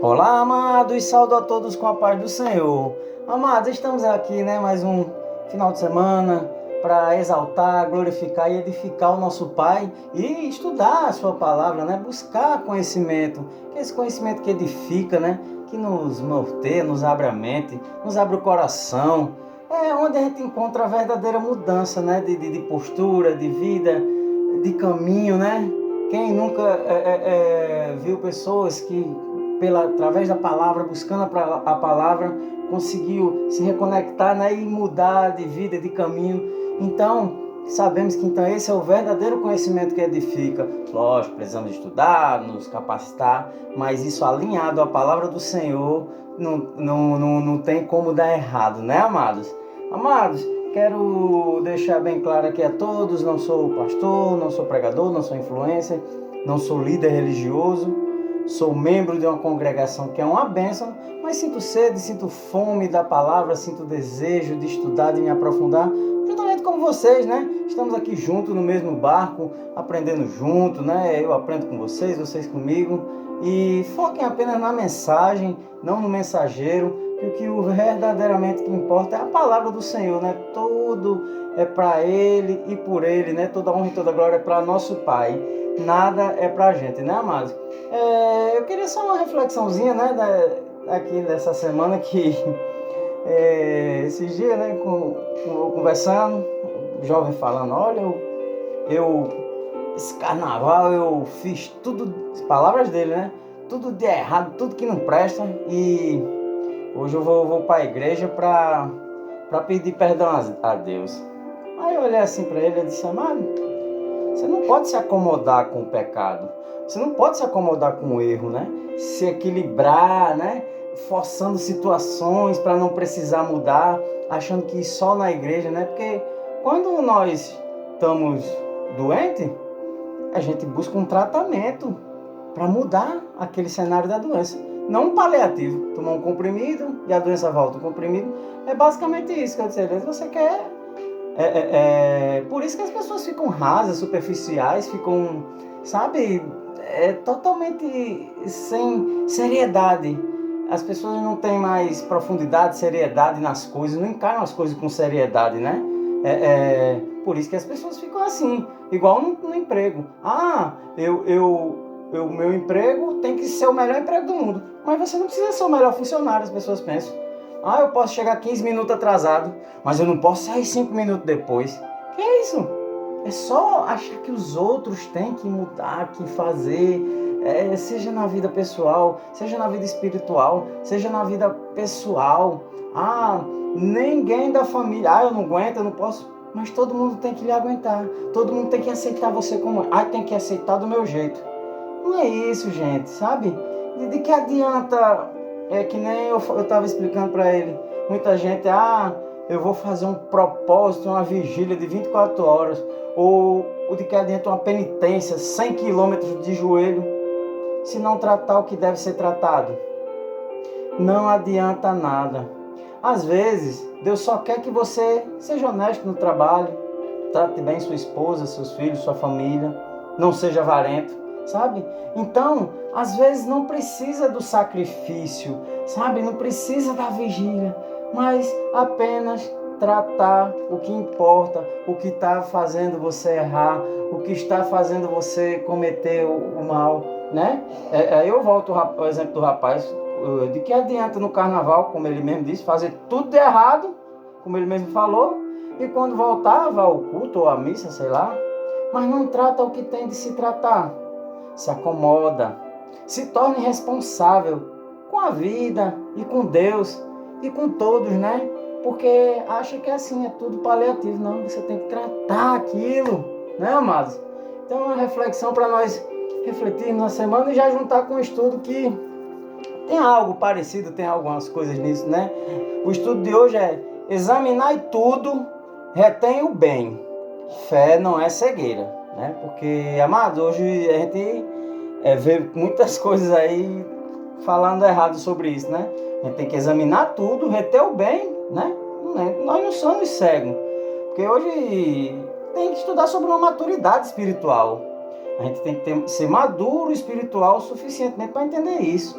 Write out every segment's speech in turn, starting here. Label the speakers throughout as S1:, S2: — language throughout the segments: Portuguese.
S1: Olá, amados, saúdo a todos com a paz do Senhor. Amados, estamos aqui, mais um final de semana para exaltar, glorificar e edificar o nosso Pai e estudar a sua palavra, buscar conhecimento, que é esse conhecimento que edifica, que nos norteia, nos abre a mente, nos abre o coração. É onde a gente encontra a verdadeira mudança, de postura, de vida, de caminho, Quem nunca viu pessoas que através da palavra, buscando a palavra, conseguiu se reconectar, e mudar de vida, de caminho. Então, sabemos que esse é o verdadeiro conhecimento que edifica. Lógico, precisamos estudar, nos capacitar, mas isso alinhado à palavra do Senhor, não tem como dar errado, amados? Amados, quero deixar bem claro aqui a todos, não sou pastor, não sou pregador, não sou influencer, não sou líder religioso, sou membro de uma congregação que é uma bênção, mas sinto sede, sinto fome da palavra, sinto desejo de estudar, de me aprofundar, juntamente com vocês, Estamos aqui juntos no mesmo barco, aprendendo junto, Eu aprendo com vocês, vocês comigo, e foquem apenas na mensagem, não no mensageiro, e o que verdadeiramente que importa é a palavra do Senhor, Tudo é para Ele e por Ele, Toda honra e toda glória é para nosso Pai. Nada é pra gente, amados? Eu queria só uma reflexãozinha, aqui dessa semana que esses dias, conversando, o jovem falando, olha, esse carnaval eu fiz tudo, palavras dele, tudo de errado, tudo que não presta, e hoje eu vou para a igreja para pedir perdão a Deus. Aí eu olhei assim para ele e disse, amado, você não pode se acomodar com o pecado. Você não pode se acomodar com o erro, Se equilibrar, forçando situações para não precisar mudar, achando que só na igreja, Porque quando nós estamos doentes, a gente busca um tratamento para mudar aquele cenário da doença. Não um paliativo, tomar um comprimido e a doença volta. O comprimido é basicamente isso que eu disse. Você quer... Por isso que as pessoas ficam rasas, superficiais, ficam, totalmente sem seriedade. As pessoas não têm mais profundidade, seriedade nas coisas, não encaram as coisas com seriedade, Por isso que as pessoas ficam assim, igual no emprego. Meu emprego tem que ser o melhor emprego do mundo, mas você não precisa ser o melhor funcionário, as pessoas pensam. Eu posso chegar 15 minutos atrasado, mas eu não posso sair 5 minutos depois. Que é isso? É só achar que os outros têm que mudar, que fazer, seja na vida pessoal, seja na vida espiritual, seja na vida pessoal. Ninguém da família, eu não aguento, eu não posso, mas todo mundo tem que lhe aguentar. Todo mundo tem que aceitar você como tem que aceitar do meu jeito. Não é isso, gente, sabe? De que adianta... que nem eu estava explicando para ele. Muita gente, eu vou fazer um propósito, uma vigília de 24 horas. Ou de que adianta uma penitência, 100 quilômetros de joelho, se não tratar o que deve ser tratado. Não adianta nada. Às vezes, Deus só quer que você seja honesto no trabalho, trate bem sua esposa, seus filhos, sua família, não seja avarento, sabe? Então, às vezes não precisa do sacrifício, sabe? Não precisa da vigília, mas apenas tratar o que importa, o que está fazendo você errar, o que está fazendo você cometer o mal, Eu volto ao exemplo do rapaz, de que adianta no carnaval, como ele mesmo disse, fazer tudo de errado, como ele mesmo falou, e quando voltava ao culto ou à missa, sei lá, mas não trata o que tem de se tratar. Se acomoda, se torne responsável com a vida e com Deus e com todos, Porque acha que assim é tudo paliativo. Não, você tem que tratar aquilo, amados? Então é uma reflexão para nós refletirmos na semana e já juntar com o estudo que tem algo parecido, tem algumas coisas nisso, O estudo de hoje é examinar tudo, retém o bem. Fé não é cegueira. Porque, amados, hoje a gente vê muitas coisas aí falando errado sobre isso, A gente tem que examinar tudo, reter o bem, Nós não somos cegos, porque hoje tem que estudar sobre uma maturidade espiritual. A gente tem que ser maduro espiritual suficientemente para entender isso.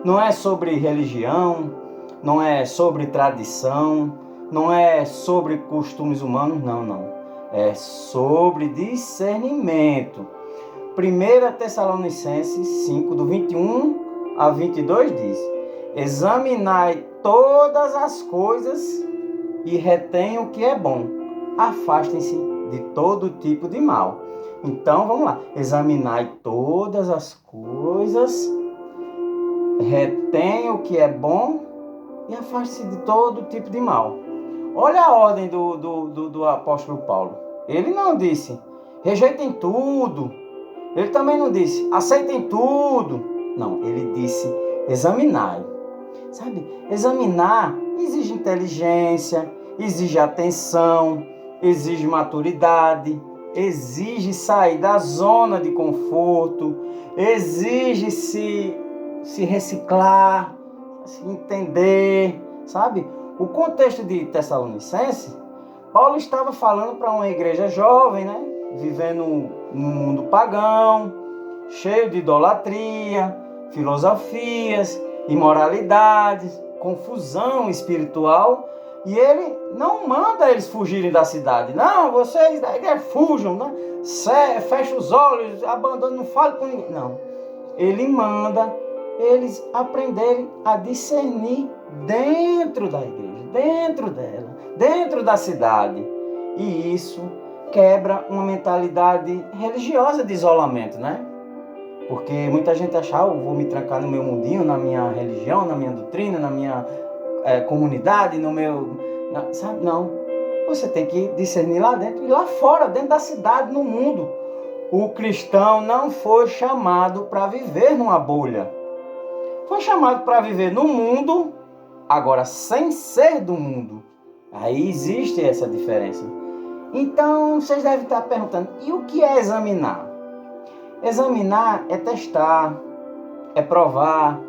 S1: Não é sobre religião, não é sobre tradição, não é sobre costumes humanos, não. É sobre discernimento. 1 Tessalonicenses 5, do 21 a 22 diz: examinai todas as coisas e retenham o que é bom. Afastem-se de todo tipo de mal. Então, vamos lá. Examinai todas as coisas, retenham o que é bom e afaste-se de todo tipo de mal. Olha a ordem do apóstolo Paulo. Ele não disse, rejeitem tudo. Ele também não disse, aceitem tudo. Não, ele disse, examinai. Sabe, examinar exige inteligência, exige atenção, exige maturidade, exige sair da zona de conforto, exige se reciclar, se entender, sabe? O contexto de Tessalonicense, Paulo estava falando para uma igreja jovem, né? Vivendo num mundo pagão, cheio de idolatria, filosofias, imoralidades, confusão espiritual, e ele não manda eles fugirem da cidade. Não, vocês da igreja fujam, né? Fecha os olhos, abandona, não fale com ninguém. Não. Ele manda eles aprenderem a discernir dentro da igreja, dentro dela, dentro da cidade. E isso quebra uma mentalidade religiosa de isolamento, né? Porque muita gente acha, eu vou me trancar no meu mundinho, na minha religião, na minha doutrina, na minha comunidade, no meu... sabe? Não. Você tem que discernir lá dentro e lá fora, dentro da cidade, no mundo. O cristão não foi chamado para viver numa bolha. Foi chamado para viver no mundo, agora sem ser do mundo. Aí existe essa diferença. Então, vocês devem estar perguntando, e o que é examinar? Examinar é testar, é provar,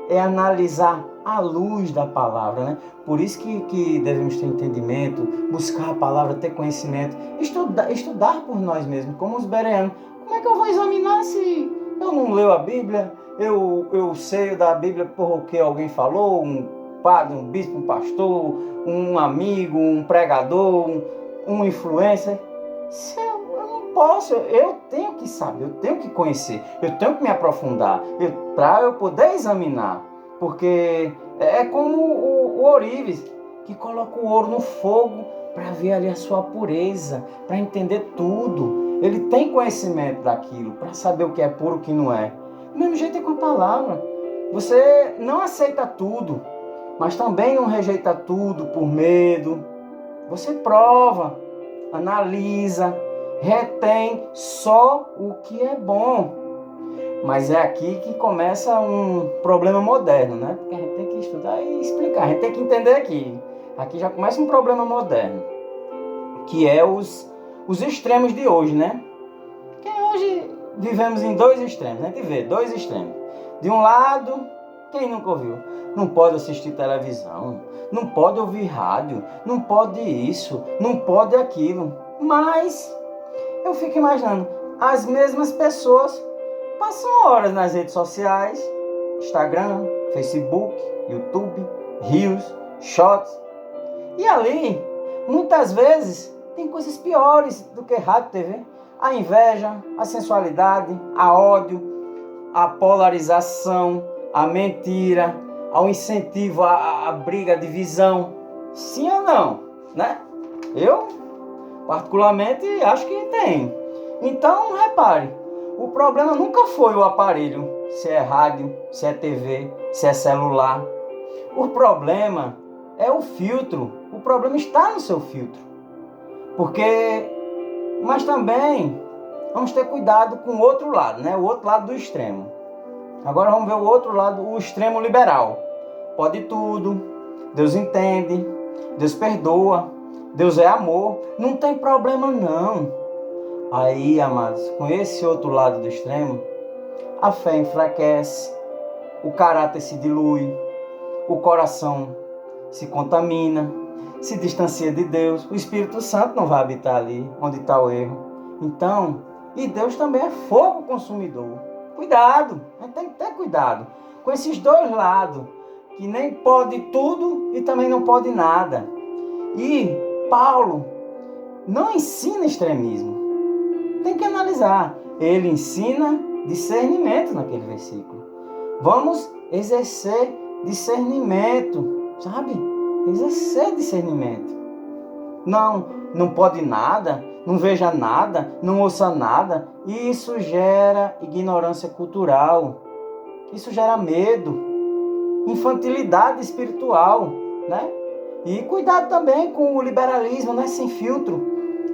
S1: é analisar à luz da palavra, né? Por isso que devemos ter entendimento, buscar a palavra, ter conhecimento, estudar por nós mesmos, como os bereanos. Como é que eu vou examinar se eu não leio a Bíblia? Eu sei da Bíblia porque alguém falou, um padre, um bispo, um pastor, um amigo, um pregador, um influencer. Eu tenho que saber, eu tenho que conhecer, eu tenho que me aprofundar, para eu poder examinar, porque é como o ourives, que coloca o ouro no fogo para ver ali a sua pureza, para entender tudo. Ele tem conhecimento daquilo, para saber o que é puro e o que não é. Do mesmo jeito é com a palavra. Você não aceita tudo, mas também não rejeita tudo por medo. Você prova, analisa, retém só o que é bom. Mas é aqui que começa um problema moderno, né? Porque a gente tem que estudar e explicar, a gente tem que entender aqui. Aqui já começa um problema moderno, que é os extremos de hoje, né? Porque hoje vivemos em dois extremos, a gente vê dois extremos. De um lado, quem nunca ouviu? Não pode assistir televisão, não pode ouvir rádio, não pode isso, não pode aquilo. Mas eu fico imaginando, as mesmas pessoas passam horas nas redes sociais, Instagram, Facebook, YouTube, Reels, Shorts. E ali, muitas vezes, tem coisas piores do que rádio, TV. A inveja, a sensualidade, a ódio, a polarização, a mentira, ao incentivo à briga, à divisão. Sim ou não? Né? Eu, particularmente, acho que tem. Então, repare, o problema nunca foi o aparelho, se é rádio, se é TV, se é celular. O problema é o filtro. O problema está no seu filtro. Mas também vamos ter cuidado com o outro lado, né? O outro lado do extremo. Agora vamos ver o outro lado, o extremo liberal. Pode tudo, Deus entende, Deus perdoa, Deus é amor, não tem problema não. Aí, amados, com esse outro lado do extremo, a fé enfraquece, o caráter se dilui, o coração se contamina, se distancia de Deus, o Espírito Santo não vai habitar ali onde está o erro. Então, e Deus também é fogo consumidor. Cuidado, a gente tem que ter cuidado. com esses dois lados, que nem pode tudo e também não pode nada. E Paulo não ensina extremismo. Tem que analisar. Ele ensina discernimento naquele versículo. Vamos exercer discernimento, sabe? Exercer discernimento. Não pode nada, não veja nada, não ouça nada. Isso gera ignorância cultural. Isso gera medo, infantilidade espiritual, né? E cuidado também com o liberalismo, né? Sem filtro.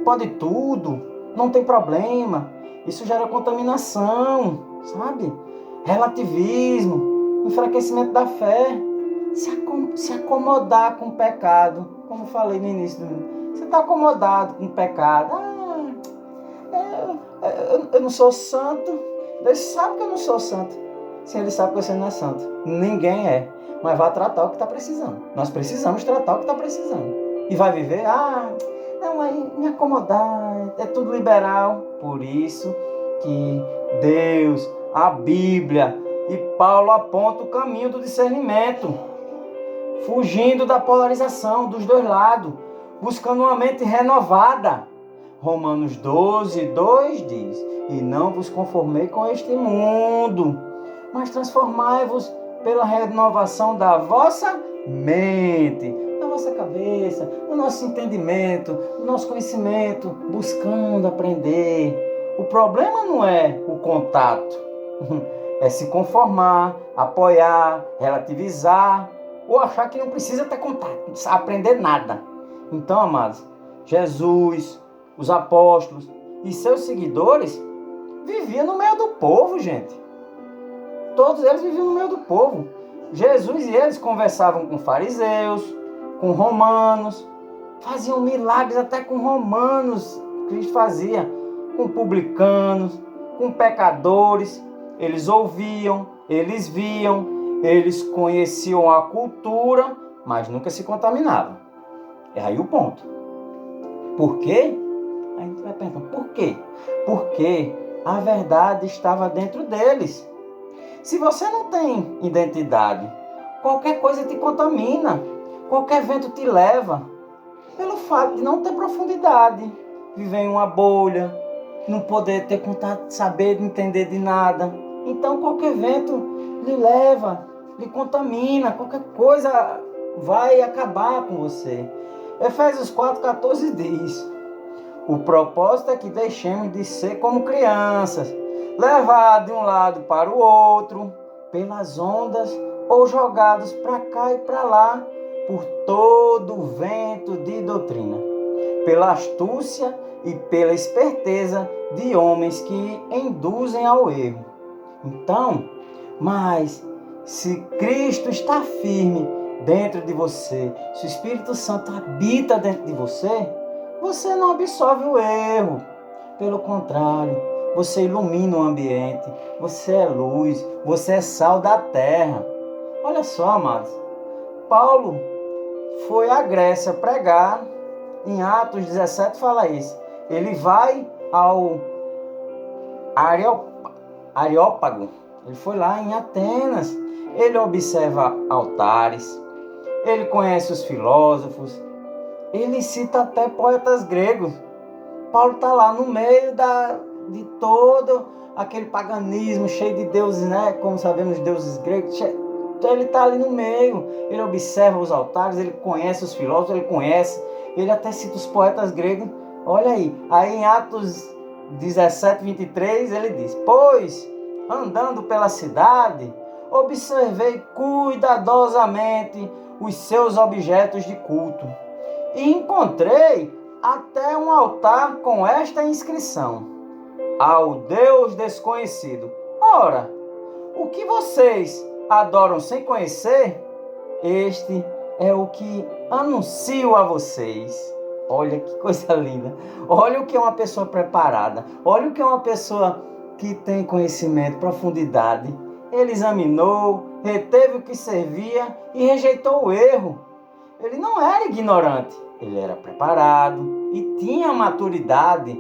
S1: Pode tudo, não tem problema. Isso gera contaminação, sabe? Relativismo, enfraquecimento da fé. Se acomodar com o pecado, como falei no início do vídeo. Você está acomodado com o pecado. Eu não sou santo. Deus sabe que eu não sou santo. Se Ele sabe que você não é santo. Ninguém é. Mas vai tratar o que está precisando. Nós precisamos tratar o que está precisando. E vai viver, me acomodar, é tudo liberal. Por isso que Deus, a Bíblia e Paulo apontam o caminho do discernimento. Fugindo da polarização dos dois lados. Buscando uma mente renovada. Romanos 12, 2 diz: e não vos conformei com este mundo, mas transformai-vos pela renovação da vossa mente, da vossa cabeça, do nosso entendimento, do nosso conhecimento, buscando aprender. O problema não é o contato, é se conformar, apoiar, relativizar, ou achar que não precisa ter contato, não precisa aprender nada. Então, amados, Jesus, os apóstolos e seus seguidores viviam no meio do povo, gente. Todos eles viviam no meio do povo. Jesus e eles conversavam com fariseus, com romanos, faziam milagres até com romanos, Cristo fazia, com publicanos, com pecadores. Eles ouviam, eles viam, eles conheciam a cultura, mas nunca se contaminavam. É aí o ponto. Por quê? Aí a gente vai perguntar, por quê? Porque a verdade estava dentro deles. Se você não tem identidade, qualquer coisa te contamina, qualquer vento te leva, pelo fato de não ter profundidade, viver em uma bolha, não poder ter contato, saber, entender de nada. Então qualquer vento lhe leva, lhe contamina, qualquer coisa vai acabar com você. Efésios 4,14 diz: o propósito é que deixemos de ser como crianças, levados de um lado para o outro, pelas ondas, ou jogados para cá e para lá, por todo o vento de doutrina, pela astúcia e pela esperteza de homens que induzem ao erro. Então, mas se Cristo está firme dentro de você, se o Espírito Santo habita dentro de você, você não absorve o erro. Pelo contrário, você ilumina o ambiente, você é luz, você é sal da terra. Olha só, amados, Paulo foi à Grécia pregar, em Atos 17 fala isso. Ele vai ao Areópago, ele foi lá em Atenas, ele observa altares, ele conhece os filósofos, ele cita até poetas gregos. Paulo está lá no meio de todo aquele paganismo cheio de deuses, né? Como sabemos, deuses gregos. Então ele está ali no meio, ele observa os altares, ele conhece os filósofos, ele até cita os poetas gregos. Olha aí em Atos 17, 23, ele diz: pois, andando pela cidade, observei cuidadosamente os seus objetos de culto, e encontrei até um altar com esta inscrição: ao Deus desconhecido. Ora, o que vocês adoram sem conhecer, este é o que anuncio a vocês. Olha que coisa linda. Olha o que é uma pessoa preparada. Olha o que é uma pessoa que tem conhecimento, profundidade. Ele examinou, reteve o que servia e rejeitou o erro. Ele não era ignorante. Ele era preparado e tinha maturidade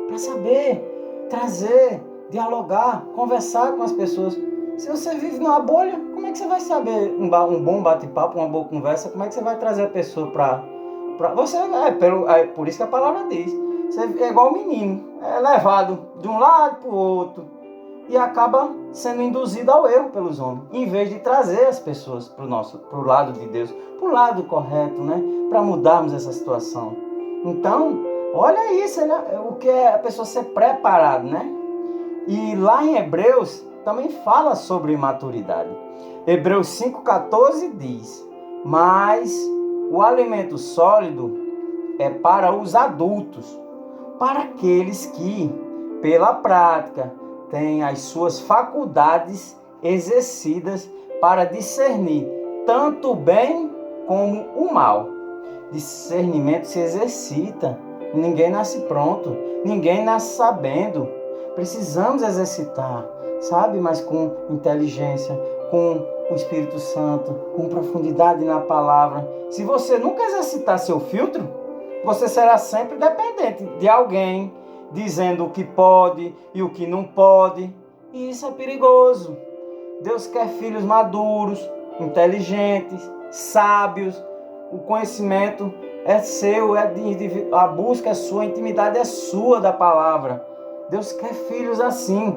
S1: para saber trazer, dialogar, conversar com as pessoas Se você vive numa bolha, como é que você vai saber um bom bate-papo, uma boa conversa? Como é que você vai trazer a pessoa para você? Por isso que a palavra diz. Você é igual o menino, é levado de um lado para o outro e acaba sendo induzido ao erro pelos homens, em vez de trazer as pessoas para o lado de Deus, para o lado correto, né? Para mudarmos essa situação. Então, olha isso, né? O que é a pessoa ser preparada, né? E lá em Hebreus também fala sobre maturidade. Hebreus 5,14 diz: mas o alimento sólido é para os adultos, para aqueles que, pela prática, têm as suas faculdades exercidas para discernir tanto o bem como o mal. Discernimento se exercita. Ninguém nasce pronto, ninguém nasce sabendo. Precisamos exercitar, sabe? Mas com inteligência, com o Espírito Santo, com profundidade na palavra. Se você nunca exercitar seu filtro, você será sempre dependente de alguém dizendo o que pode e o que não pode. E isso é perigoso. Deus quer filhos maduros, inteligentes, sábios. O conhecimento é seu, a busca é sua, a intimidade é sua da palavra. Deus quer filhos assim.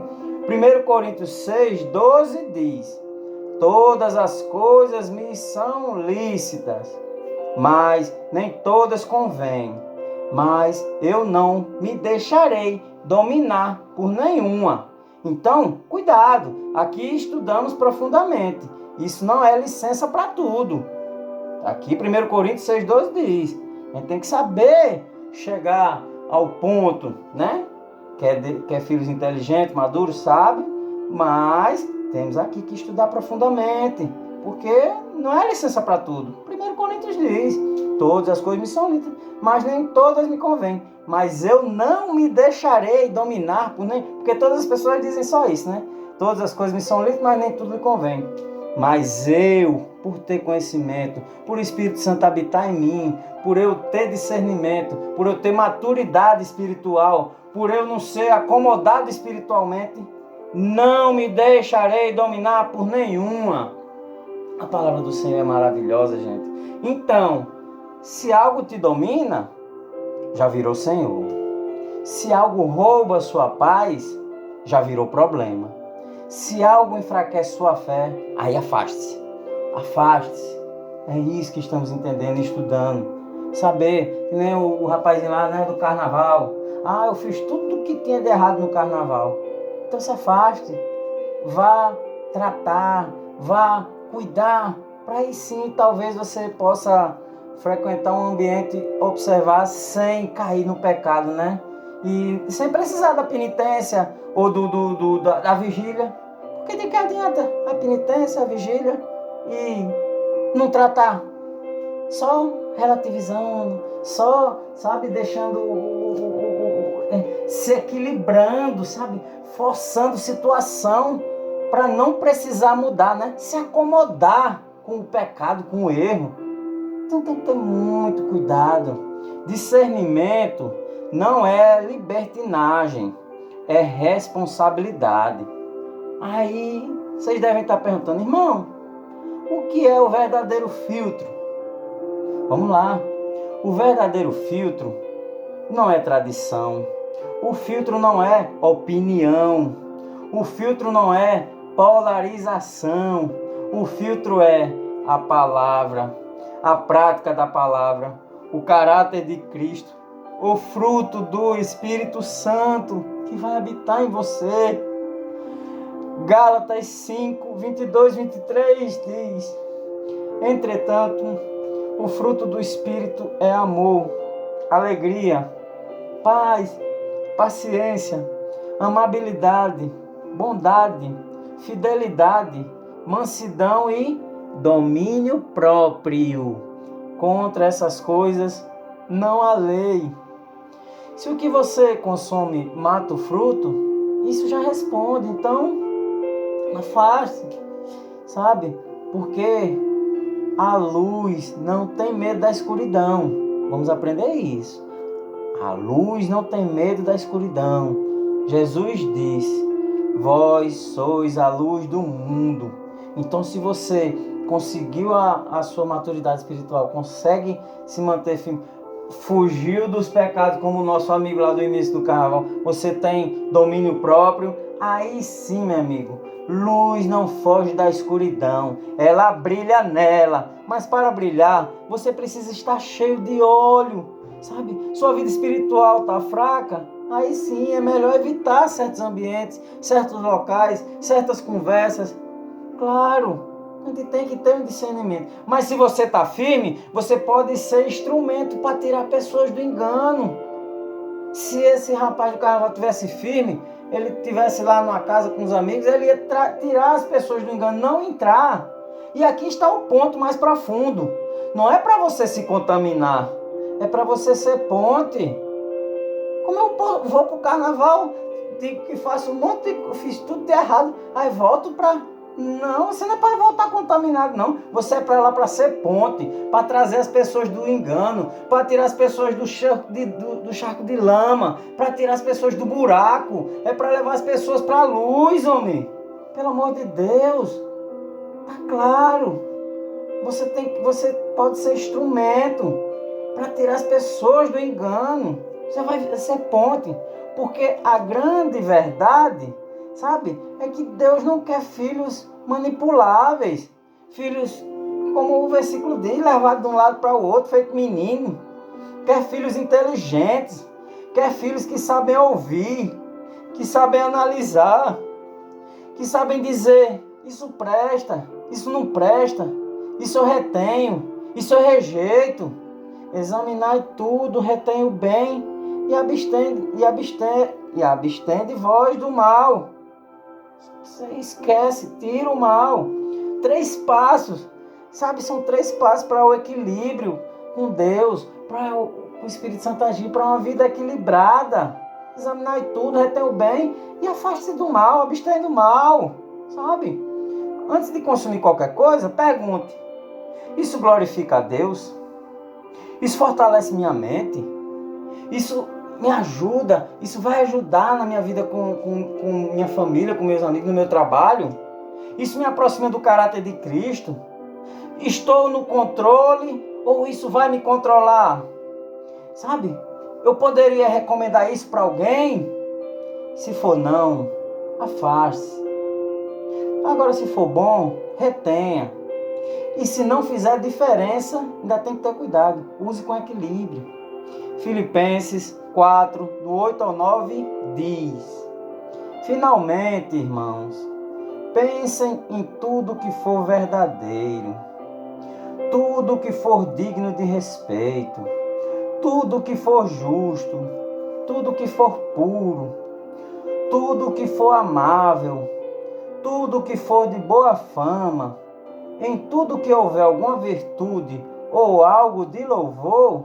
S1: 1 Coríntios 6,12 diz: todas as coisas me são lícitas, mas nem todas convêm. Mas eu não me deixarei dominar por nenhuma. Então, cuidado, aqui estudamos profundamente. Isso não é licença para tudo. Aqui 1 Coríntios 6,12 diz: a gente tem que saber chegar ao ponto, né? Que é filhos inteligentes, maduros, sábios, mas temos aqui que estudar profundamente, porque não é licença para tudo. 1 Coríntios diz: todas as coisas me são lícitas, mas nem todas me convêm. Mas eu não me deixarei dominar por nem... Porque todas as pessoas dizem só isso, né? Todas as coisas me são lícitas, mas nem tudo me convém. Mas eu, por ter conhecimento, por o Espírito Santo habitar em mim, por eu ter discernimento, por eu ter maturidade espiritual, por eu não ser acomodado espiritualmente, não me deixarei dominar por nenhuma. A palavra do Senhor é maravilhosa, gente. Então, se algo te domina, já virou Senhor. Se algo rouba a sua paz, já virou problema. Se algo enfraquece sua fé, aí afaste-se. Afaste-se. É isso que estamos entendendo e estudando. Saber, que nem o rapazinho lá, né, do carnaval. Ah, eu fiz tudo o que tinha de errado no carnaval. Então se afaste. Vá tratar, vá cuidar. Para aí sim, talvez você possa frequentar um ambiente, observar sem cair no pecado, né? E sem precisar da penitência ou da vigília. Porque de que adianta a penitência, a vigília e não tratar? Só relativizando, só, sabe, deixando se equilibrando, sabe, forçando situação para não precisar mudar, né? Se acomodar com o pecado, com o erro. Então tem que ter muito cuidado. Discernimento não é libertinagem, é responsabilidade. Aí vocês devem estar perguntando: irmão, o que é o verdadeiro filtro? Vamos lá. O verdadeiro filtro não é tradição. O filtro não é opinião. O filtro não é polarização. O filtro é a palavra, a prática da palavra, o caráter de Cristo, o fruto do Espírito Santo que vai habitar em você. Gálatas 5, 22, 23 diz: entretanto, o fruto do Espírito é amor, alegria, paz, paciência, amabilidade, bondade, fidelidade, mansidão e domínio próprio. Contra essas coisas não há lei. Se o que você consome mata o fruto, isso já responde. Então, afaste, sabe? Porque a luz não tem medo da escuridão. Vamos aprender isso. A luz não tem medo da escuridão. Jesus disse: Vós sois a luz do mundo. Então, se você conseguiu a sua maturidade espiritual, consegue se manter firme, fugiu dos pecados, como o nosso amigo lá do início do carnaval, você tem domínio próprio, aí sim, meu amigo, luz não foge da escuridão, ela brilha nela. Mas para brilhar, você precisa estar cheio de óleo, sabe? Sua vida espiritual está fraca, aí sim é melhor evitar certos ambientes, certos locais, certas conversas. Claro, a gente tem que ter um discernimento. Mas se você está firme, você pode ser instrumento para tirar pessoas do engano. Se esse rapaz do carnaval estivesse firme, ele estivesse lá numa casa com os amigos, ele ia tirar as pessoas do engano, não entrar. E aqui está o ponto mais profundo. Não é para você se contaminar, é para você ser ponte. Como eu vou para o carnaval, digo que faço um monte de... fiz tudo de errado, aí volto para... Não, você não é para voltar contaminado, não. Você é para lá para ser ponte, para trazer as pessoas do engano, para tirar as pessoas do charco de lama, para tirar as pessoas do buraco. É para levar as pessoas para a luz, homem. Pelo amor de Deus. Tá claro. Você pode ser instrumento para tirar as pessoas do engano. Você vai ser ponte. Porque a grande verdade, sabe, é que Deus não quer filhos manipuláveis. Filhos, como o versículo diz, levados de um lado para o outro, feito menino. Quer filhos inteligentes. Quer filhos que sabem ouvir, que sabem analisar, que sabem dizer, isso presta, isso não presta, isso eu retenho, isso eu rejeito. Examinai tudo, retém o bem e abstende vós do mal. Você esquece, tira o mal. 3 passos, sabe? São 3 passos para o equilíbrio com Deus, para o Espírito Santo agir, para uma vida equilibrada. Examinai tudo, retém o bem e afaste-se do mal, abstém do mal, sabe? Antes de consumir qualquer coisa, pergunte: isso glorifica a Deus? Isso fortalece minha mente? Isso me ajuda? Isso vai ajudar na minha vida com minha família, com meus amigos, no meu trabalho? Isso me aproxima do caráter de Cristo? Estou no controle ou isso vai me controlar? Sabe? Eu poderia recomendar isso para alguém? Se for não, afaste-se. Agora, se for bom, retenha. E se não fizer diferença, ainda tem que ter cuidado. Use com equilíbrio. Filipenses 4, do 8 ao 9, diz: finalmente, irmãos, pensem em tudo que for verdadeiro, tudo que for digno de respeito, tudo que for justo, tudo que for puro, tudo que for amável, tudo que for de boa fama, em tudo que houver alguma virtude ou algo de louvor,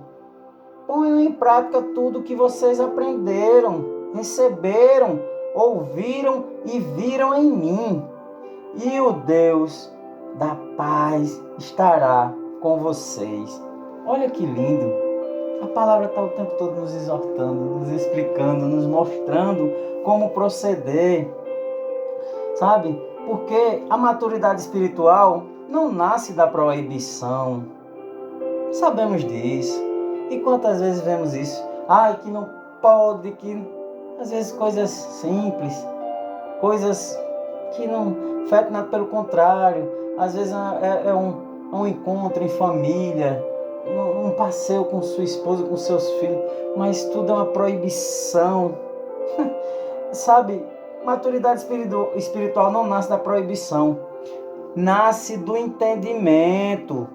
S1: ponham em prática tudo que vocês aprenderam, receberam, ouviram e viram em mim. E o Deus da paz estará com vocês. Olha que lindo! A palavra está o tempo todo nos exortando, nos explicando, nos mostrando como proceder. Sabe? Porque a maturidade espiritual não nasce da proibição. Sabemos disso. E quantas vezes vemos isso? Ai, que não pode, que... Às vezes coisas simples, coisas que não afetam nada, pelo contrário. Às vezes é um encontro em família, um passeio com sua esposa, com seus filhos, mas tudo é uma proibição. Sabe, maturidade espiritual não nasce da proibição, nasce do entendimento,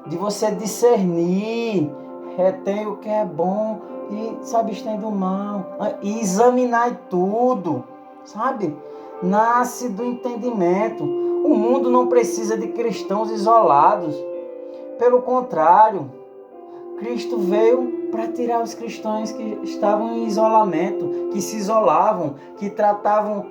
S1: de você discernir, retém o que é bom e se abstém do mal, e examinar tudo, sabe? Nasce do entendimento. O mundo não precisa de cristãos isolados, pelo contrário, Cristo veio para tirar os cristãos que estavam em isolamento, que se isolavam, que tratavam,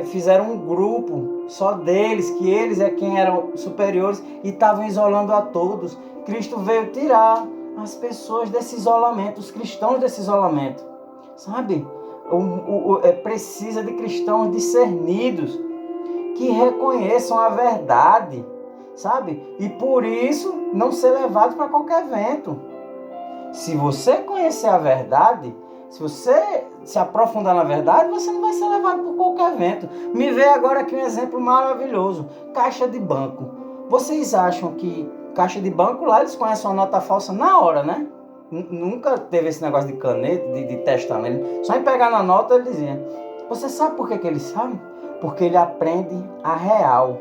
S1: fizeram um grupo só deles, que eles é quem eram superiores e estavam isolando a todos. Cristo veio tirar as pessoas desse isolamento, os cristãos desse isolamento, sabe? precisa de cristãos discernidos, que reconheçam a verdade, sabe? E por isso não ser levado para qualquer vento. Se você conhecer a verdade, se você se aprofundar na verdade, você não vai ser levado por qualquer vento. Me veio agora aqui um exemplo maravilhoso. Caixa de banco. Vocês acham que caixa de banco lá eles conhecem uma nota falsa na hora, né? Nunca teve esse negócio de caneta, de testar nele. Só em pegar na nota ele dizia. Você sabe por que eles sabem? Porque ele aprende a real.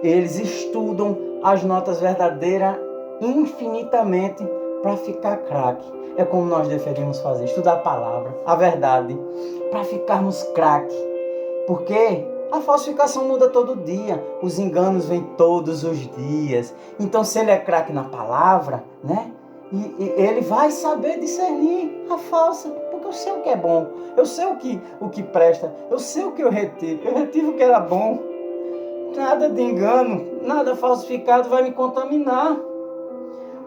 S1: Eles estudam as notas verdadeiras infinitamente para ficar craque. É como nós deveríamos fazer, estudar a palavra, a verdade, para ficarmos craque. Porque a falsificação muda todo dia, os enganos vêm todos os dias. Então, se ele é craque na palavra, né? E ele vai saber discernir a falsa, porque eu sei o que é bom, eu sei o que presta, eu sei o que eu retive o que era bom. Nada de engano, nada falsificado vai me contaminar.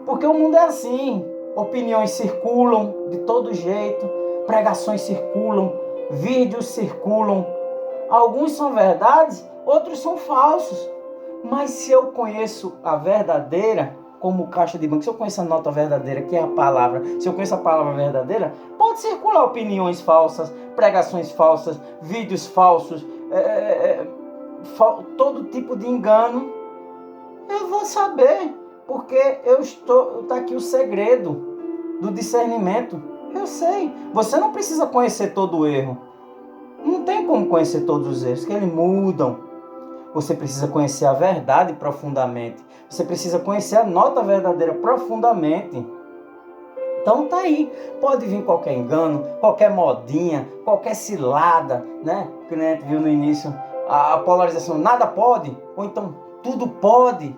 S1: Porque o mundo é assim, opiniões circulam de todo jeito, pregações circulam, vídeos circulam. Alguns são verdades, outros são falsos. Mas se eu conheço a verdadeira, como caixa de banco, se eu conheço a nota verdadeira, que é a palavra, se eu conheço a palavra verdadeira, pode circular opiniões falsas, pregações falsas, vídeos falsos, todo tipo de engano. Eu vou saber, porque está aqui o segredo do discernimento. Eu sei, você não precisa conhecer todo o erro. Não tem como conhecer todos os erros, que eles mudam. Você precisa conhecer a verdade profundamente. Você precisa conhecer a nota verdadeira profundamente. Então tá aí. Pode vir qualquer engano, qualquer modinha, qualquer cilada, né? Que a gente viu no início, a polarização, nada pode, ou então tudo pode.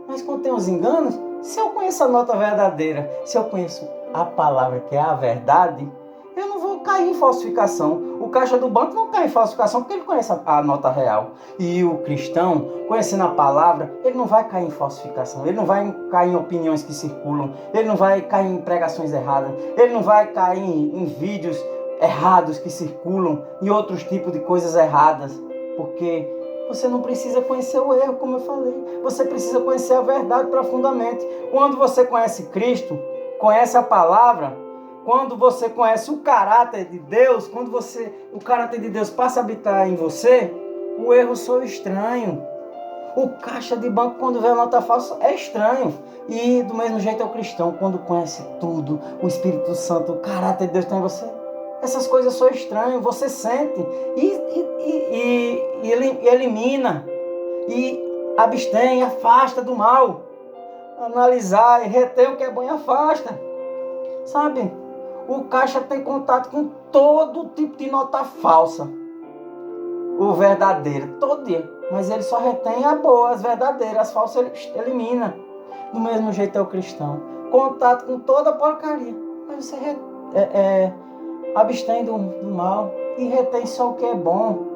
S1: Mas quando tem os enganos, se eu conheço a nota verdadeira, se eu conheço a palavra que é a verdade, eu não vou cair em falsificação. O caixa do banco não cai em falsificação porque ele conhece a nota real. E o cristão, conhecendo a palavra, ele não vai cair em falsificação. Ele não vai cair em opiniões que circulam. Ele não vai cair em pregações erradas. Ele não vai cair em vídeos errados que circulam, em outros tipos de coisas erradas. Porque você não precisa conhecer o erro, como eu falei. Você precisa conhecer a verdade profundamente. Quando você conhece Cristo, conhece a palavra, quando você conhece o caráter de Deus, quando o caráter de Deus passa a habitar em você, o erro soa estranho. O caixa de banco, quando vê a nota falsa, é estranho. E do mesmo jeito é o cristão, quando conhece tudo, o Espírito Santo, o caráter de Deus está em você, essas coisas são estranhas, você sente e elimina, e abstém, afasta do mal. Analisar e reter o que é bom e afasta. Sabe? O caixa tem contato com todo tipo de nota falsa. O verdadeiro, todo dia. Mas ele só retém a boa, as verdadeiras, as falsas ele elimina. Do mesmo jeito é o cristão. Contato com toda a porcaria. Mas você abstém do mal e retém só o que é bom.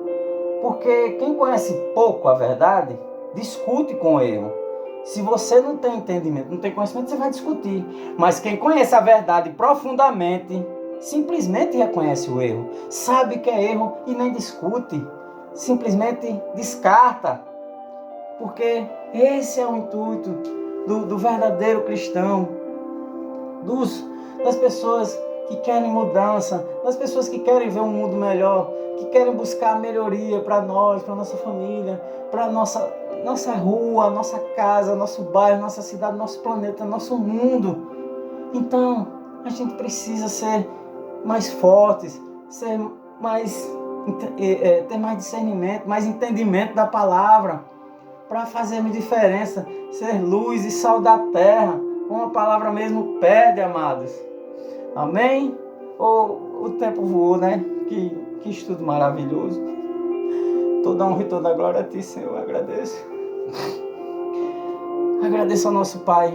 S1: Porque quem conhece pouco a verdade, discute com o erro. Se você não tem entendimento, não tem conhecimento, você vai discutir. Mas quem conhece a verdade profundamente, simplesmente reconhece o erro. Sabe que é erro e nem discute. Simplesmente descarta. Porque esse é o intuito do verdadeiro cristão. Das pessoas que querem mudança, das pessoas que querem ver um mundo melhor, que querem buscar melhoria para nós, para nossa família, para nossa rua, nossa casa, nosso bairro, nossa cidade, nosso planeta, nosso mundo. Então, a gente precisa ser mais fortes, ter mais discernimento, mais entendimento da palavra, para fazermos diferença, ser luz e sal da terra, como a palavra mesmo pede, amados. Amém? O tempo voou, né? Que estudo maravilhoso. Toda honra e toda glória a Ti, Senhor. Agradeço. Agradeço ao nosso Pai.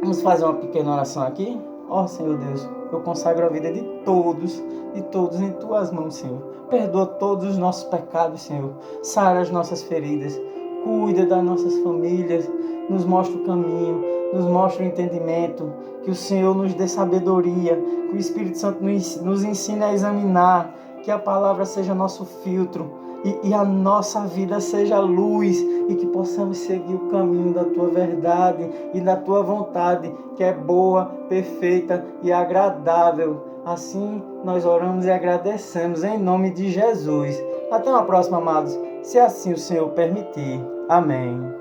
S1: Vamos fazer uma pequena oração aqui. Ó, Senhor Deus, eu consagro a vida de todos em Tuas mãos, Senhor. Perdoa todos os nossos pecados, Senhor. Sara as nossas feridas. Cuida das nossas famílias. Nos mostra o caminho. nos mostre o entendimento, que o Senhor nos dê sabedoria, que o Espírito Santo nos ensine a examinar, que a palavra seja nosso filtro e a nossa vida seja luz e que possamos seguir o caminho da Tua verdade e da Tua vontade, que é boa, perfeita e agradável. Assim nós oramos e agradecemos em nome de Jesus. Até uma próxima, amados, se assim o Senhor permitir. Amém.